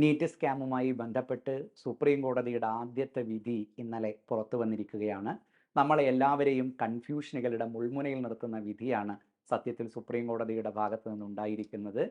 NEET സ്കാമുമായി ബന്ധപ്പെട്ട് supreme കോടതിയുടെ ആദ്യത്തെ വിധി ഇന്നലെ പുറത്തു വന്നിരിക്കുകയാണ്. നമ്മളെ എല്ലാവരെയും കൺഫ്യൂഷനുകളുടെ മുൾമുനയിൽ നിർത്തുന്ന വിധിയാണ് സത്യത്തിൽ സുപ്രീം കോടതിയുടെ ഭാഗത്തു നിന്നുണ്ടായിരിക്കുന്നത്.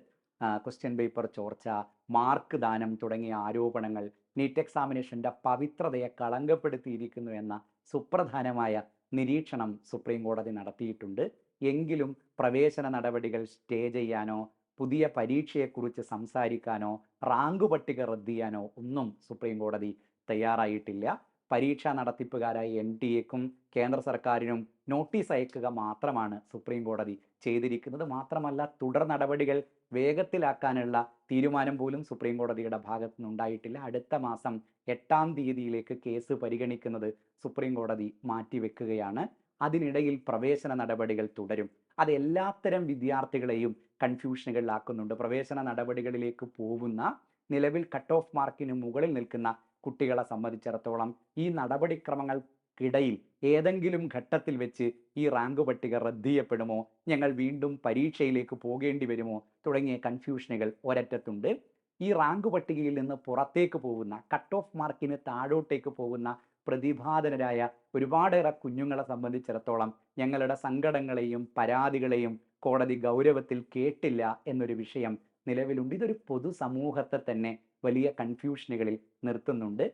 ക്വസ്റ്റ്യൻ പേപ്പർ ചോർച്ച, മാർക്ക് ദാനം തുടങ്ങിയ ആരോപണങ്ങൾ നീറ്റ് എക്സാമിനേഷന്റെ പവിത്രതയെ കളങ്കപ്പെടുത്തിയിരിക്കുന്നു എന്ന സുപ്രധാനമായ നിരീക്ഷണം സുപ്രീം കോടതി നടത്തിയിട്ടുണ്ട്. എങ്കിലും പ്രവേശന നടപടികൾ സ്റ്റേ ചെയ്യാനോ പുതിയ പരീക്ഷയെക്കുറിച്ച് സംസാരിക്കാനോ റാങ്ക് പട്ടിക റദ്ദ് ചെയ്യാനോ ഒന്നും സുപ്രീം കോടതി തയ്യാറായിട്ടില്ല. പരീക്ഷാ നടത്തിപ്പുകാരായ NTA-ക്കും കേന്ദ്ര സർക്കാരിനും നോട്ടീസ് അയക്കുക മാത്രമാണ് സുപ്രീം കോടതി ചെയ്തിരിക്കുന്നത്. മാത്രമല്ല, തുടർ നടപടികൾ വേഗത്തിലാക്കാനുള്ള തീരുമാനം പോലും സുപ്രീം കോടതിയുടെ ഭാഗത്തു നിന്നുണ്ടായിട്ടില്ല. അടുത്ത മാസം 8-ാം തീയതിയിലേക്ക് കേസ് പരിഗണിക്കുന്നത് സുപ്രീം കോടതി മാറ്റിവെക്കുകയാണ്. അതിനിടയിൽ പ്രവേശന നടപടികൾ തുടരും. അത് എല്ലാത്തരം വിദ്യാർത്ഥികളെയും കൺഫ്യൂഷനുകളിലാക്കുന്നുണ്ട്. പ്രവേശന നടപടികളിലേക്ക് പോകുന്ന നിലവിൽ കട്ട് ഓഫ് മാർക്കിന് മുകളിൽ നിൽക്കുന്ന കുട്ടികളെ സംബന്ധിച്ചിടത്തോളം ഈ നടപടിക്രമങ്ങൾക്കിടയിൽ ഏതെങ്കിലും ഘട്ടത്തിൽ വെച്ച് ഈ റാങ്ക് പട്ടിക റദ്ദ് ചെയ്യപ്പെടുമോ, ഞങ്ങൾ വീണ്ടും പരീക്ഷയിലേക്ക് പോകേണ്ടി വരുമോ തുടങ്ങിയ കൺഫ്യൂഷനുകൾ ഒരറ്റത്തുണ്ട്. ഈ റാങ്ക് പട്ടികയിൽ നിന്ന് പുറത്തേക്ക് പോകുന്ന, കട്ട് ഓഫ് മാർക്കിന് താഴോട്ടേക്ക് പോകുന്ന പ്രതിഭാധനരായ ഒരുപാടേറെ കുഞ്ഞുങ്ങളെ സംബന്ധിച്ചിടത്തോളം ഞങ്ങളുടെ സങ്കടങ്ങളെയും പരാതികളെയും കോടതി ഗൗരവത്തിൽ കേട്ടില്ല എന്നൊരു വിഷയം നിലവിലുണ്ട്. ഇതൊരു പൊതുസമൂഹത്തെ തന്നെ വലിയ കൺഫ്യൂഷനുകളിൽ നിർത്തുന്നുണ്ട്.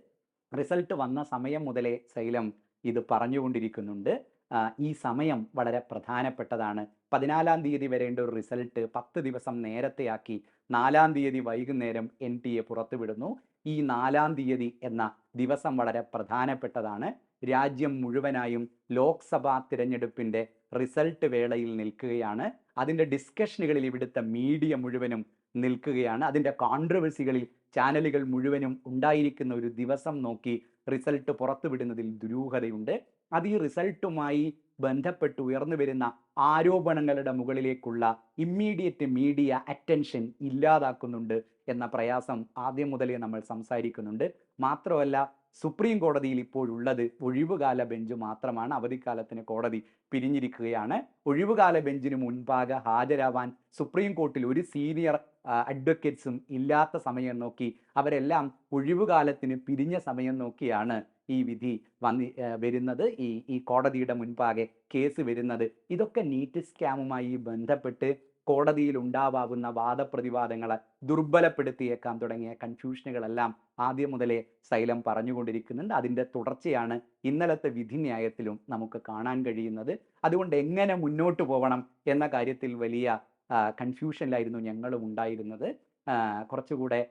റിസൾട്ട് വന്ന സമയം മുതലേ സൈലം ഇത് പറഞ്ഞുകൊണ്ടിരിക്കുന്നുണ്ട്. ഈ സമയം വളരെ പ്രധാനപ്പെട്ടതാണ്. 14-ാം തീയതി വരേണ്ട ഒരു റിസൾട്ട് 10 ദിവസം നേരത്തെയാക്കി 4-ാം തീയതി വൈകുന്നേരം NTA പുറത്തുവിടുന്നു. ഈ 4-ാം തീയതി എന്ന ദിവസം വളരെ പ്രധാനപ്പെട്ടതാണ്. രാജ്യം മുഴുവനായും ലോക്സഭാ തിരഞ്ഞെടുപ്പിന്റെ റിസൾട്ട് വേളയിൽ നിൽക്കുകയാണ്. അതിന്റെ ഡിസ്കഷനുകളിൽ ഇവിടുത്തെ മീഡിയ മുഴുവനും നിൽക്കുകയാണ്. അതിന്റെ കോൺട്രവേഴ്സികളിൽ ചാനലുകൾ മുഴുവനും ഉണ്ടായിരിക്കുന്ന ഒരു ദിവസം നോക്കി റിസൾട്ട് പുറത്തുവിടുന്നതിൽ ദുരൂഹതയുണ്ട്. അത് ഈ റിസൾട്ടുമായി ബന്ധപ്പെട്ട് ഉയർന്നു വരുന്ന ആരോപണങ്ങളുടെ മുകളിലേക്കുള്ള ഇമ്മീഡിയറ്റ് മീഡിയ അറ്റൻഷൻ ഇല്ലാതാക്കുന്നുണ്ട് എന്ന പ്രയാസം ആദ്യം മുതലേ നമ്മൾ സംസാരിക്കുന്നുണ്ട്. മാത്രമല്ല, സുപ്രീം കോടതിയിൽ ഇപ്പോഴുള്ളത് ഒഴിവുകാല ബെഞ്ച് മാത്രമാണ്. അവധിക്കാലത്തിന് കോടതി പിരിഞ്ഞിരിക്കുകയാണ്. ഒഴിവുകാല ബെഞ്ചിന് മുൻപാകെ ഹാജരാവാൻ സുപ്രീം കോർട്ടിൽ ഒരു സീനിയർ അഡ്വക്കേറ്റ്സും ഇല്ലാത്ത സമയം നോക്കി അവരെല്ലാം ഒഴിവുകാലത്തിന് പിരിഞ്ഞ സമയം നോക്കിയാണ് ഈ വിധി വരുന്നത്, ഈ കോടതിയുടെ മുൻപാകെ കേസ് വരുന്നത്. ഇതൊക്കെ നീറ്റ് സ്കാമുമായി ബന്ധപ്പെട്ട് കോടതിയിൽ ഉണ്ടാവാവുന്ന വാദപ്രതിവാദങ്ങളെ ദുർബലപ്പെടുത്തിയേക്കാം തുടങ്ങിയ കൺഫ്യൂഷനുകളെല്ലാം ആദ്യം മുതലേ സൈലം പറഞ്ഞുകൊണ്ടിരിക്കുന്നുണ്ട്. അതിന്റെ തുടർച്ചയാണ് ഇന്നലത്തെ വിധിന്യായത്തിലും നമുക്ക് കാണാൻ കഴിയുന്നത്. അതുകൊണ്ട് എങ്ങനെ മുന്നോട്ട് പോകണം എന്ന കാര്യത്തിൽ വലിയ കൺഫ്യൂഷനിലായിരുന്നു ഞങ്ങളും ഉണ്ടായിരുന്നത്. കുറച്ചുകൂടെ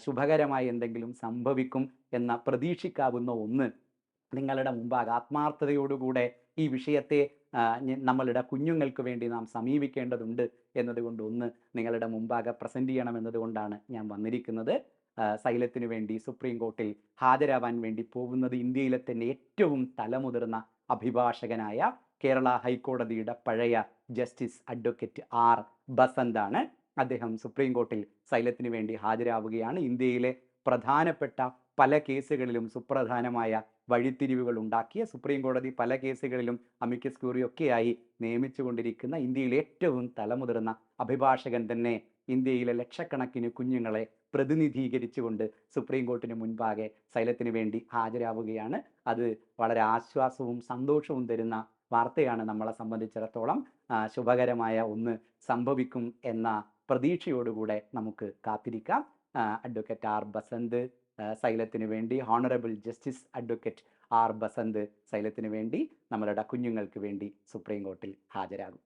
ശുഭകരമായി എന്തെങ്കിലും സംഭവിക്കും എന്ന പ്രതീക്ഷിക്കാവുന്ന ഒന്ന് നിങ്ങളുടെ മുമ്പാകെ ആത്മാർത്ഥതയോടുകൂടെ ഈ വിഷയത്തെ നമ്മളുടെ കുഞ്ഞുങ്ങൾക്ക് വേണ്ടി നാം സമീപിക്കേണ്ടതുണ്ട് എന്നതുകൊണ്ട് ഒന്ന് നിങ്ങളുടെ മുമ്പാകെ പ്രസന്റ് ചെയ്യണം എന്നതുകൊണ്ടാണ് ഞാൻ വന്നിരിക്കുന്നത്. സൈലത്തിന് വേണ്ടി സുപ്രീം കോർട്ടിൽ ഹാജരാവാൻ വേണ്ടി പോകുന്നത് ഇന്ത്യയിലെ തന്നെ ഏറ്റവും തലമുതിർന്ന അഭിഭാഷകനായ കേരള ഹൈക്കോടതിയുടെ പഴയ ജസ്റ്റിസ് അഡ്വക്കേറ്റ് R. ബസന്താണ്. അദ്ദേഹം സുപ്രീം കോർട്ടിൽ സൈലത്തിന് വേണ്ടി ഹാജരാവുകയാണ്. ഇന്ത്യയിലെ പ്രധാനപ്പെട്ട പല കേസുകളിലും സുപ്രധാനമായ വഴിത്തിരിവുകൾ ഉണ്ടാക്കിയ, സുപ്രീം കോടതി പല കേസുകളിലും അമിക്കസ് ക്യൂറി ഒക്കെയായി നിയമിച്ചുകൊണ്ടിരിക്കുന്ന ഇന്ത്യയിലെ ഏറ്റവും തലമുതിർന്ന അഭിഭാഷകൻ തന്നെ ഇന്ത്യയിലെ ലക്ഷക്കണക്കിന് കുഞ്ഞുങ്ങളെ പ്രതിനിധീകരിച്ചുകൊണ്ട് സുപ്രീം കോർട്ടിന് മുൻപാകെ സൈലത്തിന് വേണ്ടി ഹാജരാവുകയാണ്. അത് വളരെ ആശ്വാസവും സന്തോഷവും തരുന്ന വാർത്തയാണ് നമ്മളെ സംബന്ധിച്ചിടത്തോളം. ശുഭകരമായ ഒന്ന് സംഭവിക്കും എന്ന പ്രതീക്ഷയോടുകൂടെ നമുക്ക് കാത്തിരിക്കാം. Advocate R. ബസന്ത് സൈലത്തിന് വേണ്ടി, honourable justice advocate R. Basanth സൈലത്തിന് വേണ്ടി, നമ്മളുടെ കുഞ്ഞുങ്ങൾക്ക് വേണ്ടി സുപ്രീം കോർട്ടിൽ ഹാജരാകും.